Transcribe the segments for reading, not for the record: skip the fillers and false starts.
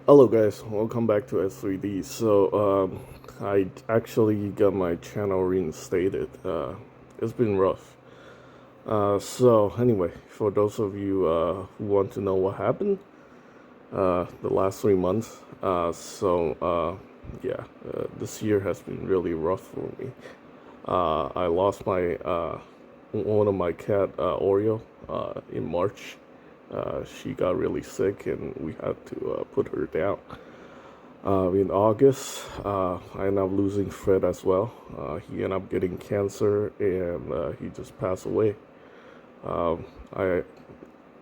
Hello guys, welcome back to S3D. I actually got my channel reinstated. It's been rough. Anyway, for those of you who want to know what happened the last 3 months, this year has been really rough for me. I lost my one of my cat Oreo in March. She got really sick and we had to put her down. In August, I ended up losing Fred as well. He ended up getting cancer and he just passed away. I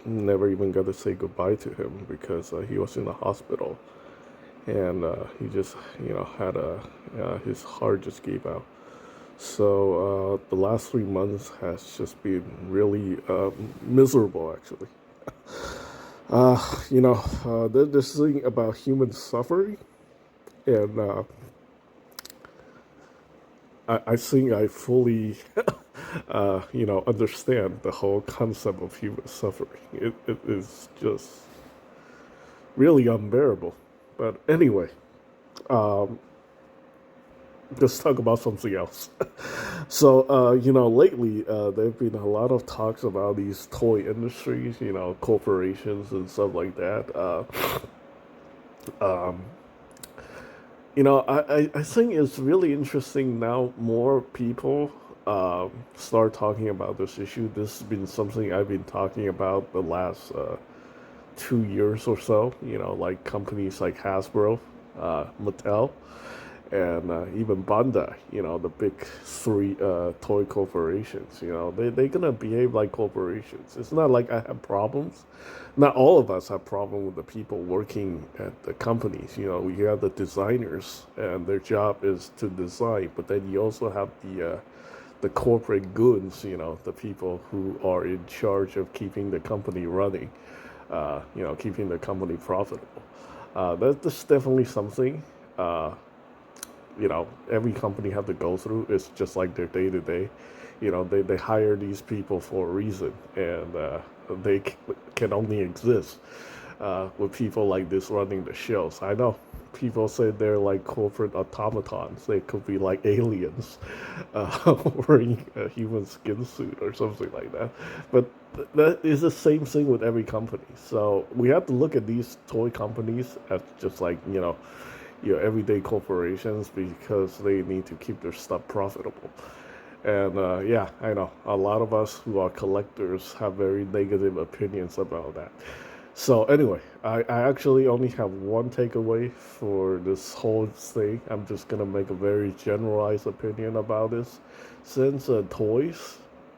never even got to say goodbye to him because he was in the hospital and he just, had his heart just gave out. The last 3 months has just been really miserable, actually. There's this thing about human suffering, and I think I fully, understand the whole concept of human suffering. It is just really unbearable. But anyway, let's talk about something else. Lately there have been a lot of talks about these toy industries, corporations and stuff like that. I think it's really interesting now. More people start talking about this issue. This has been something I've been talking about the last 2 years or so. Like companies like Hasbro, Mattel, and even Bandai. The big three toy corporations. They're gonna behave like corporations. It's not like I have problems. Not all of us have problem with the people working at the companies. We have the designers, and their job is to design. But then you also have the corporate goons. The people who are in charge of keeping the company running. Keeping the company profitable. That's definitely something. Every company have to go through. It's just like their day to day. They hire these people for a reason, and they can only exist with people like this running the shows. I know people say they're like corporate automatons. They could be like aliens wearing a human skin suit or something like that. But that is the same thing with every company. So we have to look at these toy companies as just like, everyday corporations because they need to keep their stuff profitable. And yeah, I know a lot of us who are collectors have very negative opinions about that. So anyway, I actually only have one takeaway for this whole thing. I'm just gonna make a very generalized opinion about this. Since toys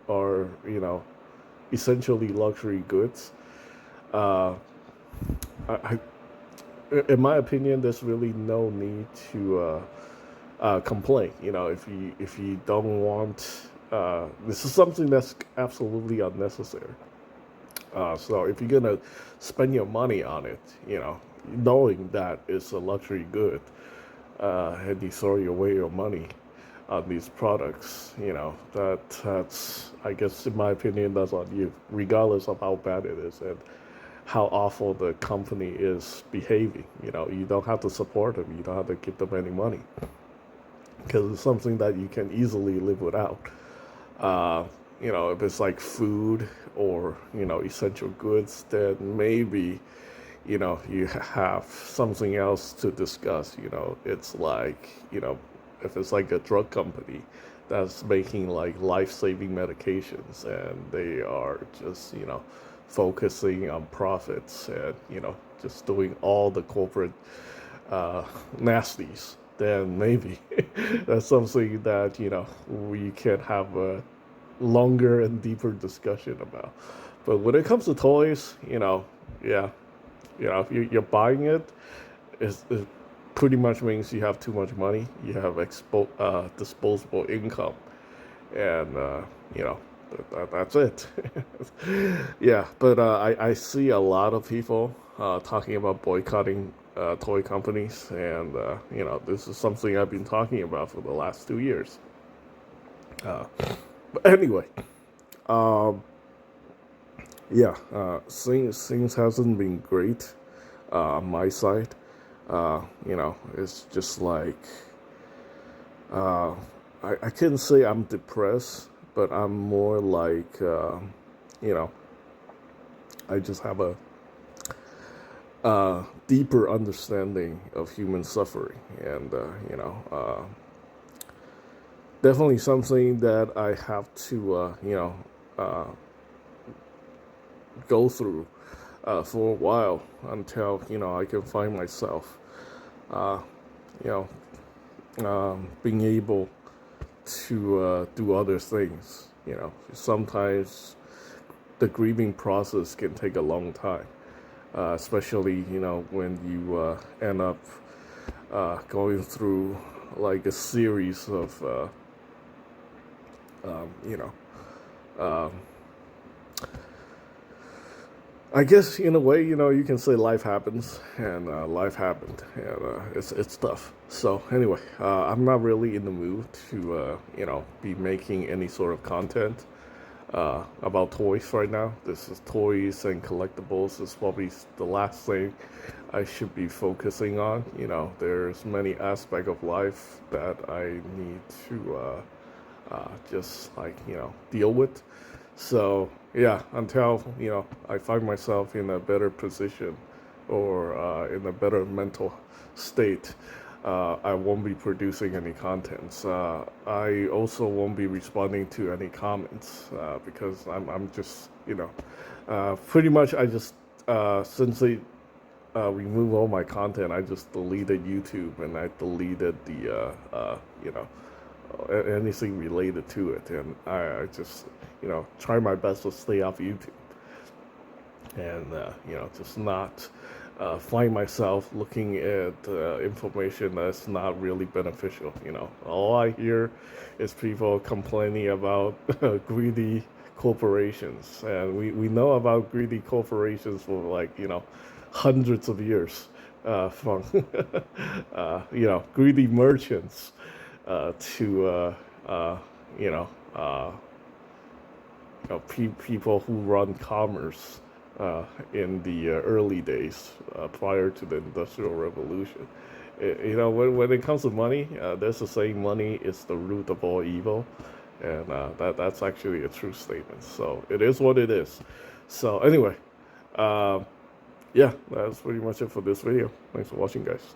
are, essentially luxury goods, uh, I, in my opinion, there's really no need to complain. If you don't want, this is something that's absolutely unnecessary. So if you're gonna spend your money on it, knowing that it's a luxury good, and you throw away your money on these products, that's I guess in my opinion that's on you, regardless of how bad it is and how awful the company is behaving. You don't have to support them. You don't have to give them any money because it's something that you can easily live without. If it's like food or, essential goods, then maybe, you have something else to discuss. It's like, if it's like a drug company that's making like life-saving medications and they are just, focusing on profits and, just doing all the corporate nasties, then maybe that's something that we can have a longer and deeper discussion about. But when it comes to toys, yeah, if you're buying it, it pretty much means you have too much money. You have disposable income, and that's it. Yeah, but I see a lot of people talking about boycotting toy companies, and this is something I've been talking about for the last 2 years. But anyway, um, yeah, things hasn't been great on my side. It's just like, uh, I couldn't say I'm depressed, but I'm more like, you know, I just have a deeper understanding of human suffering, and definitely something that I have to, go through for a while until I can find myself, uh, you being able to do other things. Sometimes the grieving process can take a long time, especially when you end up going through like a series of um, you know um, I guess in a way, you can say life happens, and life happened, and it's tough. So anyway, I'm not really in the mood to be making any sort of content about toys right now. This is toys and collectibles. Is probably the last thing I should be focusing on. There's many aspects of life that I need to just like deal with. So yeah, until I find myself in a better position or in a better mental state, I won't be producing any contents. I also won't be responding to any comments because I'm just pretty much I just since they remove all my content, I just deleted YouTube and I deleted the anything related to it, and I just try my best to stay off YouTube, and just not find myself looking at information that's not really beneficial. All I hear is people complaining about greedy corporations, and we know about greedy corporations for like hundreds of years, from greedy merchants to you know, uh, people who run commerce in the early days prior to the Industrial Revolution. When it comes to money, there's a saying, money is the root of all evil, and that's actually a true statement. So it is what it is. So anyway, yeah, that's pretty much it for this video. Thanks for watching, guys.